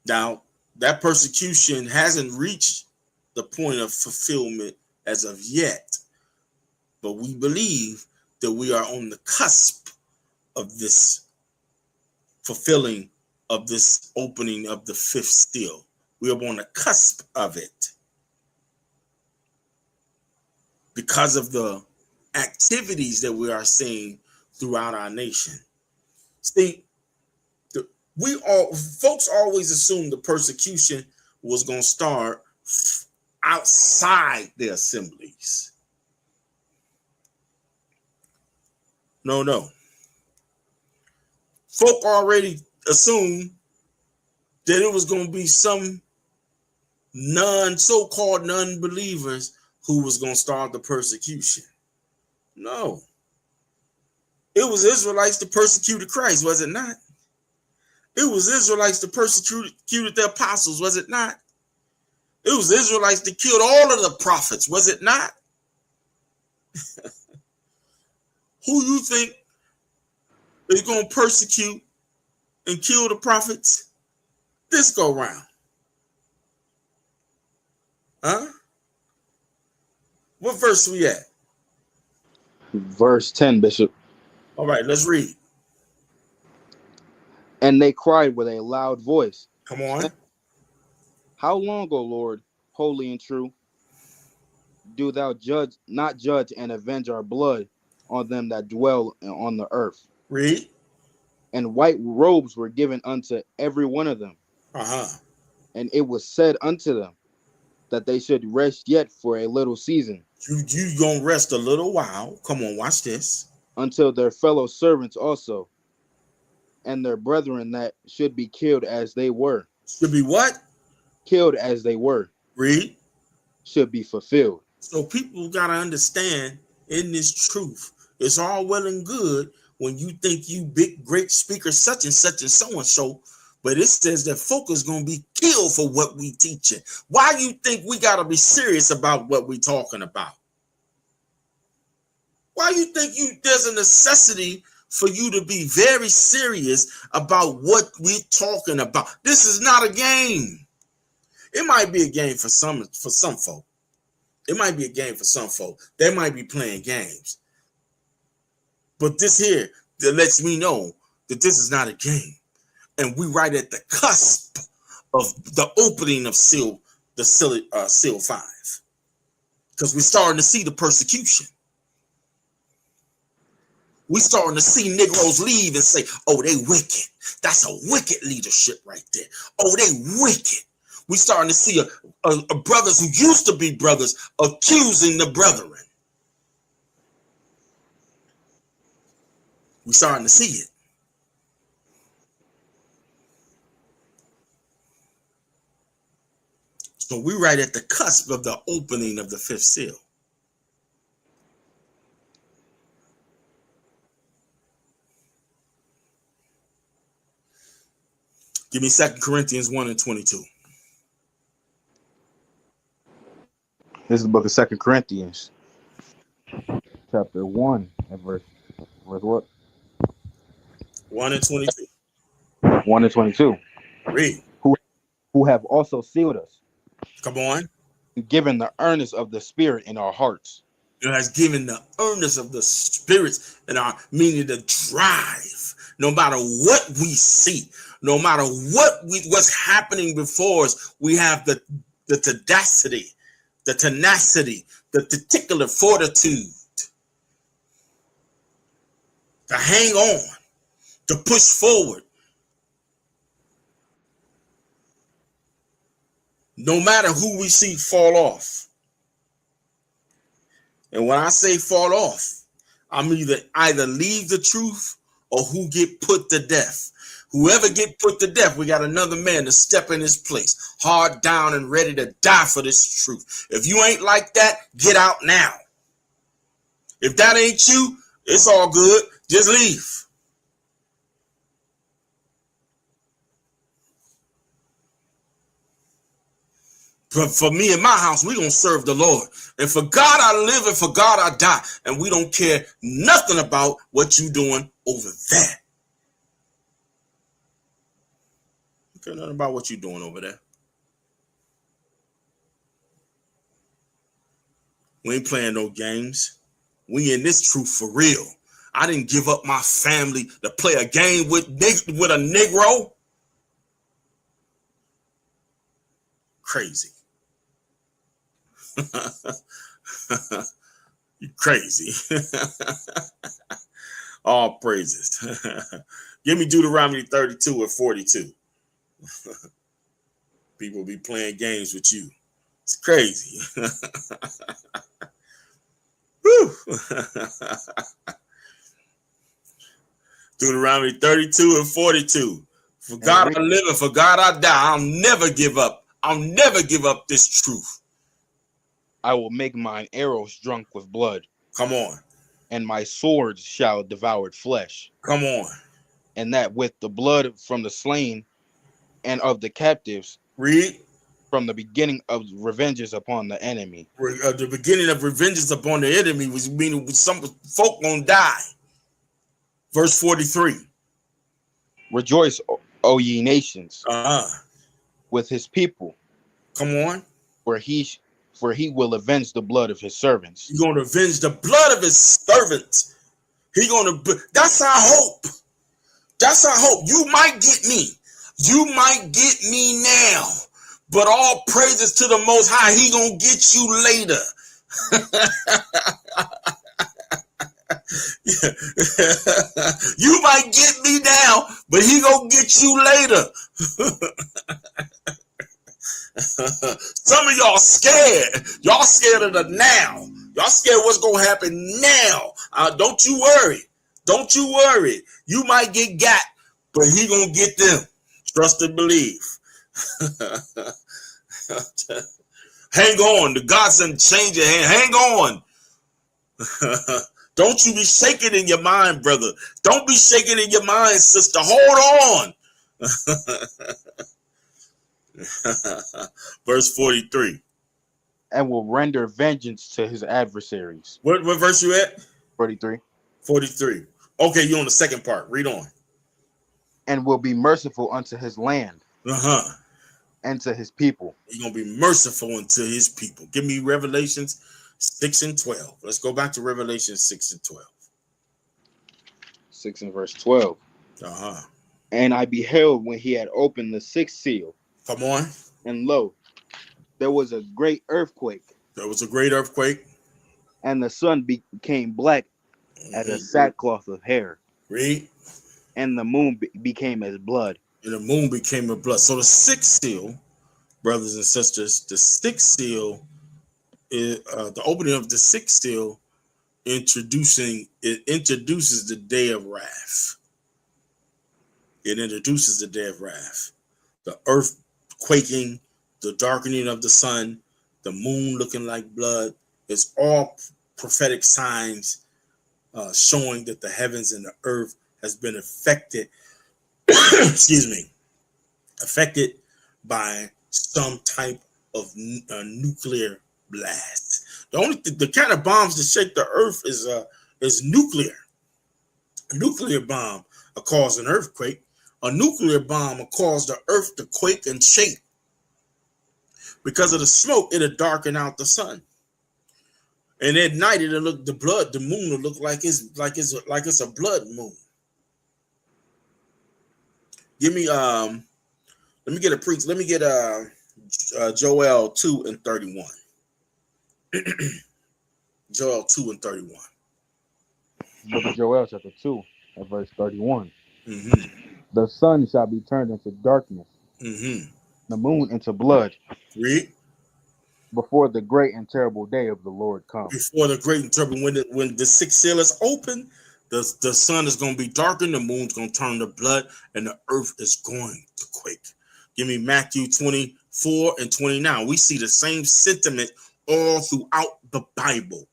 Now, that persecution hasn't reached the point of fulfillment as of yet, but we believe that we are on the cusp of this fulfilling of this opening of the fifth seal. We are on the cusp of it because of the activities that we are seeing throughout our nation. See, folks always assume the persecution was going to start outside the assemblies. No. Folk already assumed that it was going to be some so-called non-believers who was going to start the persecution. No. It was Israelites that persecuted Christ, was it not? It was Israelites that persecuted the apostles, was it not? It was Israelites that killed all of the prophets, was it not? Who you think is going to persecute and kill the prophets this go round? Huh? What verse we at? Verse 10, Bishop. All right, let's read. And they cried with a loud voice. Come on. How long, O Lord, holy and true, do thou not judge and avenge our blood on them that dwell on the earth? Read. And white robes were given unto every one of them. And it was said unto them that they should rest yet for a little season. You gonna rest a little while. Come on, watch this. Until their fellow servants also, and their brethren that should be killed as they were. Should be what? Killed as they were. Read. Should be fulfilled. So people gotta understand in this truth, it's all well and good when you think you big great speaker such and such and so and so, but it says that folk is gonna be killed for what we teaching. Why you think we gotta be serious about what we talking about? Why you think there's a necessity for you to be very serious about what we're talking about? This is not a game. It might be a game for some folk. It might be a game for some folk. They might be playing games. But this here that lets me know that this is not a game. And we right at the cusp of the opening of seal 5. Because we're starting to see the persecution. We're starting to see Negroes leave and say, oh, they wicked. That's a wicked leadership right there. Oh, they wicked. We're starting to see a brothers who used to be brothers accusing the brethren. We're starting to see it. So we're right at the cusp of the opening of the fifth seal. Give me 2 Corinthians 1:22. This is the book of 2 Corinthians, chapter 1, and verse what? 1:22. 1:22. Read. Who have also sealed us. Come on. Given the earnest of the Spirit in our hearts. It has given the earnest of the spirits in our, meaning the drive. No matter what we see, no matter what's happening before us, we have the tenacity, the particular fortitude to hang on, to push forward. No matter who we see fall off. And when I say fall off, I'm either leave the truth or who get put to death. Whoever get put to death, we got another man to step in his place, hard down and ready to die for this truth. If you ain't like that, get out now. If that ain't you, it's all good. Just leave. But for me and my house, we gonna serve the Lord. And for God I live and for God I die. And we don't care nothing about what you doing over there. We care nothing about what you doing over there. We ain't playing no games. We in this truth for real. I didn't give up my family to play a game with a Negro. Crazy. You crazy. All praises. Give me Deuteronomy 32 and 42. People be playing games with you. It's crazy. Woo. Deuteronomy 32 and 42. For God I live and for God I die. I'll never give up. I'll never give up this truth. I will make mine arrows drunk with blood. Come on. And my swords shall devour flesh. Come on. And that with the blood from the slain and of the captives. Read. From the beginning of revenges upon the enemy. The beginning of revenges upon the enemy was meaning some folk gonna die. Verse 43. Rejoice, O ye nations, with his people. Come on. For he will avenge the blood of his servants. He's gonna avenge the blood of his servants. That's our hope. That's our hope. You might get me. You might get me now. But all praises to the Most High. He gonna get you later. You might get me now, but he gonna get you later. Some of y'all scared. Y'all scared of the now. Y'all scared what's gonna happen now. Don't you worry. Don't you worry. You might get got, but he gonna get them. Trust and believe. Hang on. The Godson change your hand. Hang on. Don't you be shaking in your mind, brother. Don't be shaking in your mind, sister. Hold on. Verse 43. And will render vengeance to his adversaries. What verse you at? 43. 43. Okay, you on the second part. Read on. And will be merciful unto his land. And to his people. He's going to be merciful unto his people. Give me Revelations 6 and 12. Let's go back to Revelation 6 and 12. 6 and verse 12. And I beheld when he had opened the sixth seal. Come on. And lo, there was a great earthquake. There was a great earthquake. And the sun became black as a sackcloth of hair. Read. And the moon became as blood. And the moon became as blood. So the sixth seal, brothers and sisters, the sixth seal is the opening of the sixth seal introduces the day of wrath. It introduces the day of wrath. The earth quaking, the darkening of the sun, the moon looking like blood. It's all prophetic signs showing that the heavens and the earth has been affected, affected by some type of nuclear blast. The kind of bombs that shake the earth is nuclear. A nuclear bomb will cause an earthquake. A nuclear bomb will cause the earth to quake and shake. Because of the smoke, it'll darken out the sun. And at night, it'll look the moon will look like it's a blood moon. Give me let me get Joel 2 and 31. Joel 2 and 31. Book of Joel chapter 2 at verse 31. The sun shall be turned into darkness. The moon into blood. Read. Before the great and terrible day of the Lord comes. Before the great and terrible, when the sixth seal is open, The sun is going to be darkened, the moon's going to turn to blood, and the earth is going to quake. Give me Matthew 24 and 29. We see the same sentiment all throughout the Bible.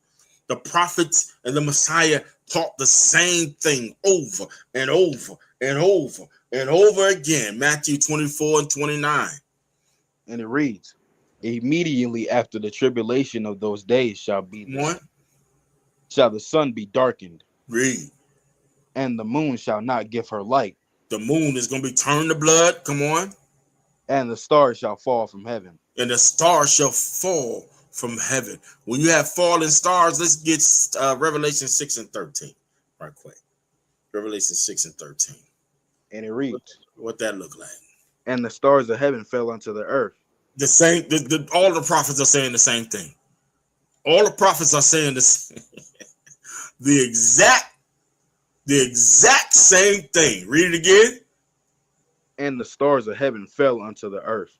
The prophets and the Messiah taught the same thing over and over and over and over again. Matthew 24 and 29. And it reads, immediately after the tribulation of those days shall the sun be darkened. Read. And the moon shall not give her light. The moon is going to be turned to blood. Come on. And the stars shall fall from heaven. And the stars shall fall from heaven. When you have fallen stars, let's get Revelation 6 and 13 right quick. Revelation 6 and 13. And it reads, what that look like? And the stars of heaven fell unto the earth. The same. All the prophets are saying the same thing. All the prophets are saying this. the exact same thing. Read it again. And the stars of heaven fell unto the earth.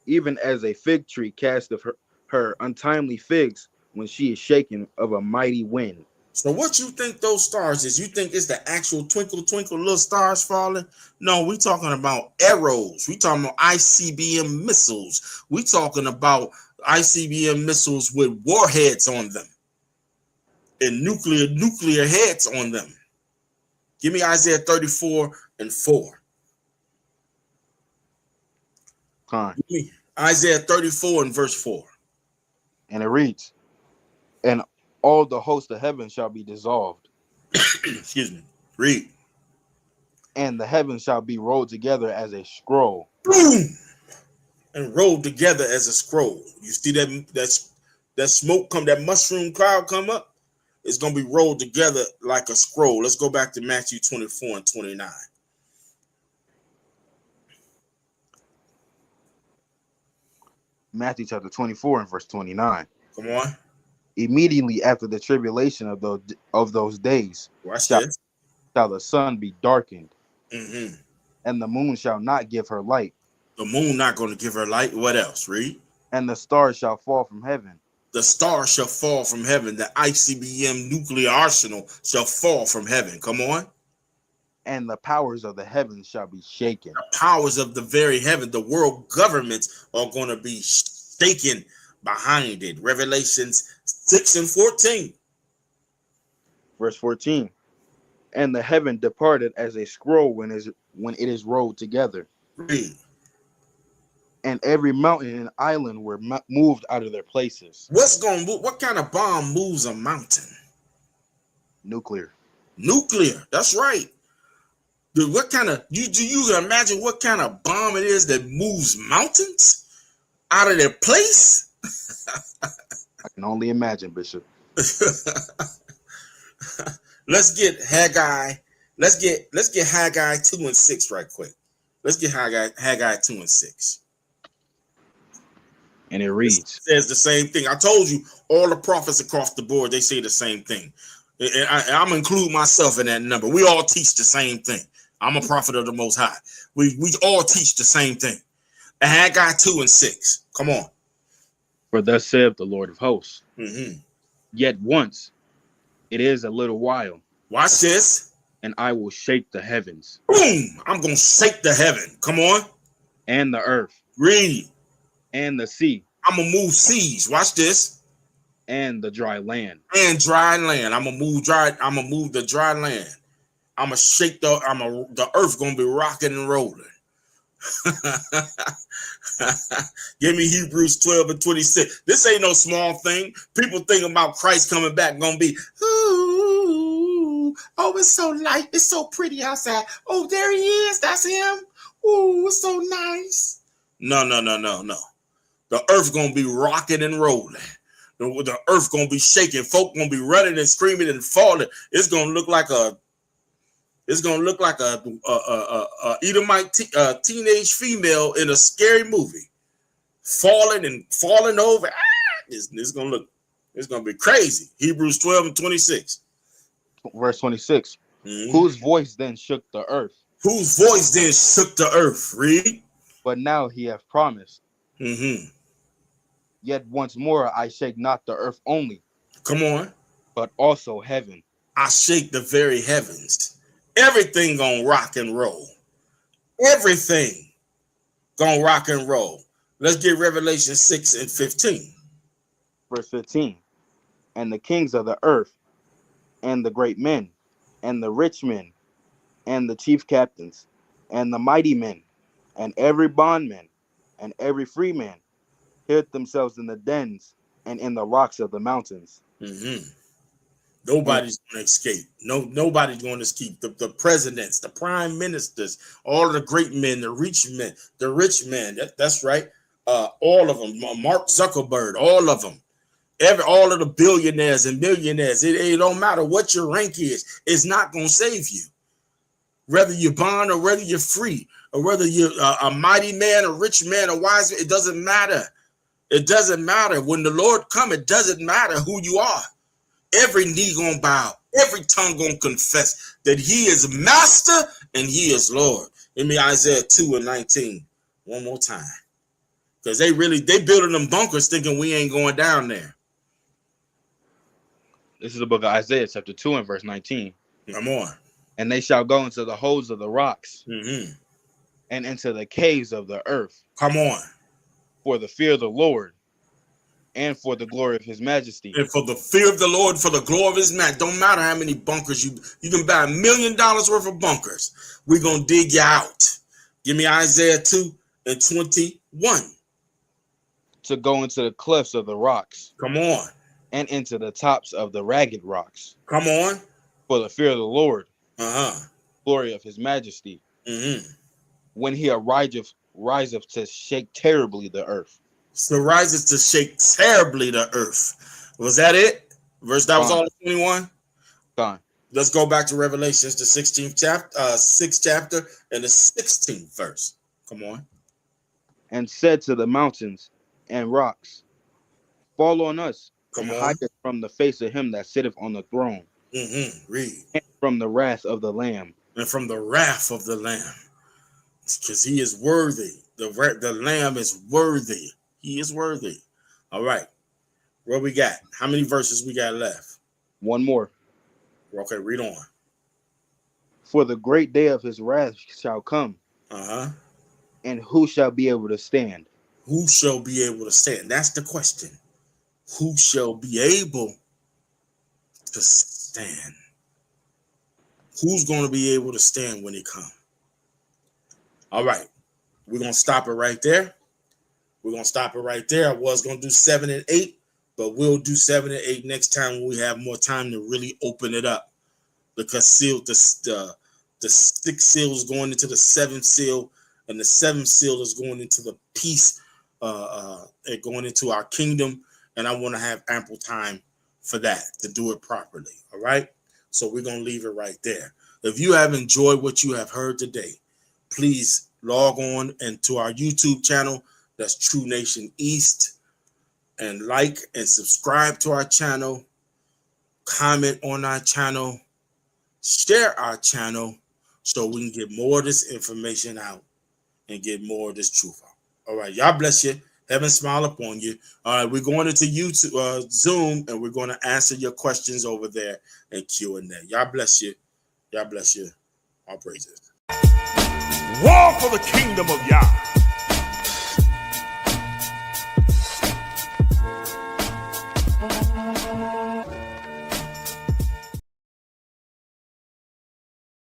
Even as a fig tree casteth her untimely figs when she is shaken of a mighty wind. So what you think those stars is? You think it's the actual twinkle, twinkle little stars falling? No, we talking about arrows. We talking about ICBM missiles. We talking about ICBM missiles with warheads on them. And nuclear heads on them. Give me Isaiah 34 and 4. Give me Isaiah 34 and verse 4. And it reads, and all the host of heaven shall be dissolved. Excuse me. Read. And the heavens shall be rolled together as a scroll. Boom! And rolled together as a scroll. You see that smoke come, that mushroom cloud come up? It's going to be rolled together like a scroll. Let's go back to Matthew 24 and 29. Matthew chapter 24 and verse 29. Come on. Immediately after the tribulation of those days shall the sun be darkened, and the moon shall not give her light. The moon not going to give her light. What else? Read. And the stars shall fall from heaven. The stars shall fall from heaven. The ICBM nuclear arsenal shall fall from heaven. Come on. And the powers of the heavens shall be shaken. The powers of the very heaven, the world governments are going to be shaken behind it. Revelations 6 and 14. Verse 14. And the heaven departed as a scroll when it is rolled together. Read. And every mountain and island were moved out of their places. What kind of bomb moves a mountain? Nuclear. That's right. What kind of do you imagine what kind of bomb it is that moves mountains out of their place? I can only imagine, Bishop. Let's get Haggai. Let's get Haggai 2 and 6 right quick. Let's get Haggai 2 and 6. And it reads. It says the same thing. I told you all the prophets across the board, they say the same thing. And I'm include myself in that number. We all teach the same thing. I'm a prophet of the Most High. We all teach the same thing. Haggai 2 and 6. Come on. For thus saith the Lord of hosts. Yet once, it is a little while. Watch this. And I will shake the heavens. Boom! I'm going to shake the heaven. Come on. And the earth. Read. And the sea. I'm going to move seas. Watch this. And the dry land. And dry land. I'm going to move the dry land. I'm going to shake the earth going to be rocking and rolling. Give me Hebrews 12 and 26. This ain't no small thing. People think about Christ coming back going to be, ooh, oh, it's so light. It's so pretty outside. Oh, there he is. That's him. Ooh, it's so nice. No. The earth going to be rocking and rolling. The earth going to be shaking. Folk going to be running and screaming and falling. It's going to look like a Edomite teenage female in a scary movie, falling over. It's gonna be crazy. Hebrews 12 and 26. Verse 26. Whose voice then shook the earth? Whose voice then shook the earth? Read. But now he hath promised. Yet once more I shake not the earth only. Come on. But also heaven. I shake the very heavens. Everything gonna rock and roll. Everything gonna rock and roll. Let's get Revelation 6 and 15. Verse 15. And the kings of the earth, and the great men, and the rich men, and the chief captains, and the mighty men, and every bondman, and every free man, hid themselves in the dens and in the rocks of the mountains. Mm-hmm. Nobody's going to escape. Nobody's going to escape. The presidents, the prime ministers, all of the great men, the rich men. That's right. All of them. Mark Zuckerberg, all of them. All of the billionaires and millionaires. It don't matter what your rank is. It's not going to save you. Whether you're bond or whether you're free, or whether you're a mighty man, a rich man, a wise man, it doesn't matter. It doesn't matter. When the Lord comes, it doesn't matter who you are. Every knee gonna bow, every tongue gonna confess that he is master and he is Lord. Give me Isaiah 2 and 19 one more time. Because they building them bunkers thinking we ain't going down there. This is the book of Isaiah, chapter 2 and verse 19. Come on. And they shall go into the holes of the rocks, mm-hmm. and into the caves of the earth. Come on. For the fear of the Lord, and for the glory of his majesty. And for the fear of the Lord, for the glory of his majesty. Don't matter how many bunkers you can buy $1 million worth of bunkers. We're going to dig you out. Give me Isaiah 2 and 21. To go into the clefts of the rocks. Come on. And into the tops of the ragged rocks. Come on. For the fear of the Lord. Uh-huh. Glory of his majesty. Mm-hmm. When he riseth to shake terribly the earth. So rises to shake terribly the earth. Was that it? That was all 21? Gone. Let's go back to Revelations, the 16th chapter, 6th chapter, and the 16th verse. Come on. And said to the mountains and rocks, fall on us, and hide us from the face of him that sitteth on the throne. Mm-hmm. Read. And from the wrath of the Lamb. And from the wrath of the Lamb. Because he is worthy. The Lamb is worthy. He is worthy. All right. What we got? How many verses we got left? One more. Okay, read on. For the great day of his wrath shall come. Uh-huh. And who shall be able to stand? Who shall be able to stand? That's the question. Who shall be able to stand? Who's going to be able to stand when he comes? All right. We're going to stop it right there. I was going to do 7 and 8, but we'll do 7 and 8 next time when we have more time to really open it up. Because the 6th seal is going into the 7th seal, and the 7th seal is going into the peace, going into our kingdom. And I want to have ample time for that, to do it properly. All right. So we're going to leave it right there. If you have enjoyed what you have heard today, please log on into our YouTube channel. That's True Nation East, and like and subscribe to our channel, comment on our channel, share our channel so we can get more of this information out and get more of this truth out. All right. Y'all bless you. Heaven smile upon you. All right. We're going into YouTube, Zoom, and we're going to answer your questions over there in Q&A. Y'all bless you. Y'all bless you. All praises. War for the kingdom of Yah.